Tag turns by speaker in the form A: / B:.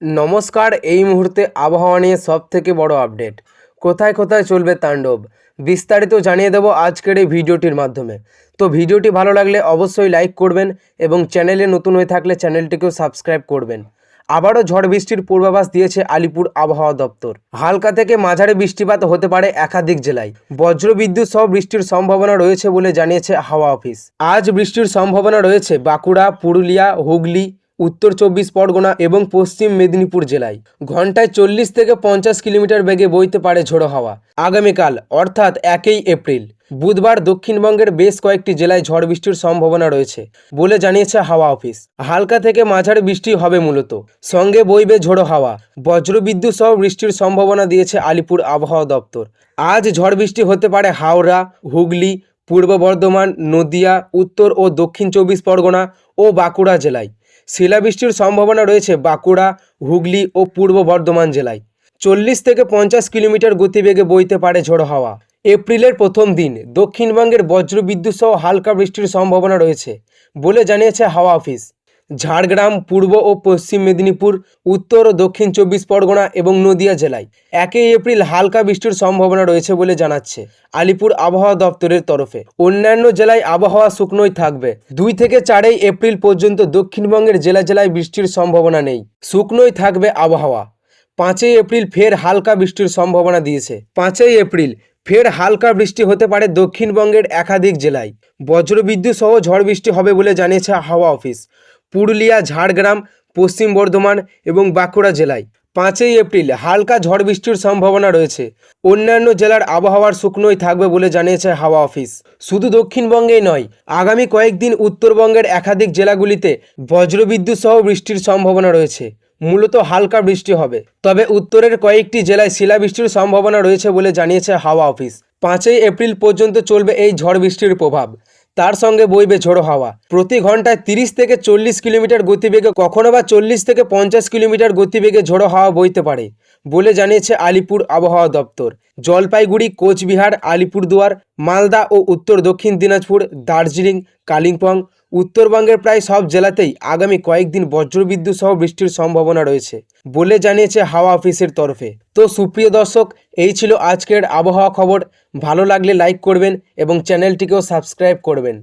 A: নমস্কার। এই মুহূর্তে আবহাওয়া নিয়ে সবথেকে বড় আপডেট, কোথায় কোথায় চলবে তাণ্ডব, বিস্তারিত জানিয়ে দেব আজকের এই ভিডিওটির মাধ্যমে। তো ভিডিওটি ভালো লাগলে অবশ্যই লাইক করবেন এবং চ্যানেলে নতুন হয়ে থাকলে চ্যানেলটিকেও সাবস্ক্রাইব করবেন। আবারও ঝড় বৃষ্টির পূর্বাভাস দিয়েছে আলিপুর আবহাওয়া দপ্তর। হালকা থেকে মাঝারি বৃষ্টিপাত হতে পারে একাধিক জেলায়। বজ্রবিদ্যুৎ সহ বৃষ্টির সম্ভাবনা রয়েছে বলে জানিয়েছে হাওয়া অফিস। আজ বৃষ্টির সম্ভাবনা রয়েছে বাঁকুড়া, পুরুলিয়া, হুগলি, উত্তর 24 পরগনা এবং পশ্চিম মেদিনীপুর জেলায়। ঘন্টায় 40 থেকে 50 কিলোমিটার বেগে বইতে পারে ঝোড়ো হাওয়া। আগামীকাল অর্থাৎ 1 এপ্রিল বুধবার দক্ষিণবঙ্গের বেশ কয়েকটি জেলায় ঝড় বৃষ্টির সম্ভাবনা রয়েছে বলে জানিয়েছে হাওয়া অফিস। হালকা থেকে মাঝারি বৃষ্টি হবে মূলত, সঙ্গে বইবে ঝোড়ো হাওয়া। বজ্রবিদ্যুৎ সহ বৃষ্টির সম্ভাবনা দিয়েছে আলিপুর আবহাওয়া দপ্তর। আজ ঝড় বৃষ্টি হতে পারে হাওড়া, হুগলি, পূর্ব বর্ধমান, নদিয়া, উত্তর ও দক্ষিণ 24 পরগনা ও বাঁকুড়া জেলায়। শিলাবৃষ্টির সম্ভাবনা রয়েছে বাঁকুড়া, হুগলি ও পূর্ব বর্ধমান জেলায়। 40 থেকে 50 কিলোমিটার গতিবেগে বইতে পারে ঝোড়ো হাওয়া। এপ্রিলের প্রথম দিন দক্ষিণবঙ্গের বজ্রবিদ্যুৎ সহ হালকা বৃষ্টির সম্ভাবনা রয়েছে বলে জানিয়েছে হাওয়া অফিস। ঝাড়গ্রাম, পূর্ব ও পশ্চিম মেদিনীপুর, উত্তর ও দক্ষিণ 24 পরগনা এবং নদিয়া জেলায় 1 এপ্রিল হালকা বৃষ্টির সম্ভাবনা রয়েছে বলে জানাচ্ছে আলিপুর আবহাওয়া দপ্তরের তরফে। অন্যান্য জেলায় আবহাওয়া শুকনোই থাকবে। 2 থেকে 4 এপ্রিল পর্যন্ত দক্ষিণবঙ্গের জেলায় বৃষ্টির সম্ভাবনা নেই, শুকনোই থাকবে আবহাওয়া। 5 এপ্রিল ফের হালকা বৃষ্টির সম্ভাবনা দিয়েছে। 5 এপ্রিল ফের হালকা বৃষ্টি হতে পারে দক্ষিণবঙ্গের একাধিক জেলায়। বজ্রবিদ্যুৎ সহ ঝড় বৃষ্টি হবে বলে জানিয়েছে হাওয়া অফিস। পুরুলিয়া, ঝাড়গ্রাম, পশ্চিম বর্ধমান এবং বাঁকুড়া জেলায় 5 এপ্রিল হালকা ঝড় বৃষ্টির সম্ভাবনা রয়েছে। অন্যান্য জেলার আবহাওয়ার শুকনোই থাকবে বলে জানিয়েছে হাওয়া অফিস। শুধু দক্ষিণবঙ্গেই নয়, আগামী কয়েকদিন উত্তরবঙ্গের একাধিক জেলাগুলিতে বজ্রবিদ্যুৎ সহ বৃষ্টির সম্ভাবনা রয়েছে। মূলত হালকা বৃষ্টি হবে, তবে উত্তরের কয়েকটি জেলায় শিলাবৃষ্টির সম্ভাবনা রয়েছে বলে জানিয়েছে হাওয়া অফিস। 5 এপ্রিল পর্যন্ত চলবে এই ঝড় বৃষ্টির প্রভাব, তার সঙ্গে বইবে ঝোড়ো হাওয়া। প্রতি ঘন্টায় 30 থেকে 40 কিলোমিটার গতিবেগে, কখনো বা 40 থেকে 50 কিলোমিটার গতিবেগে ঝোড়ো হাওয়া বইতে পারে বলে জানিয়েছে আলিপুর আবহাওয়া দপ্তর। জলপাইগুড়ি, কোচবিহার, আলিপুরদুয়ার, মালদা ও উত্তর দক্ষিণ দিনাজপুর, দার্জিলিং, কালিম্পং, উত্তরবঙ্গের প্রায় সব জেলাতেই আগামী কয়েকদিন বজ্রবিদ্যুৎ সহ বৃষ্টির সম্ভাবনা রয়েছে বলে জানিয়েছে হাওয়া অফিসের তরফে। তো সুপ্রিয় দর্শক, এই ছিল আজকের আবহাওয়া খবর। ভালো লাগলে লাইক করবেন এবং চ্যানেলটিকেও সাবস্ক্রাইব করবেন।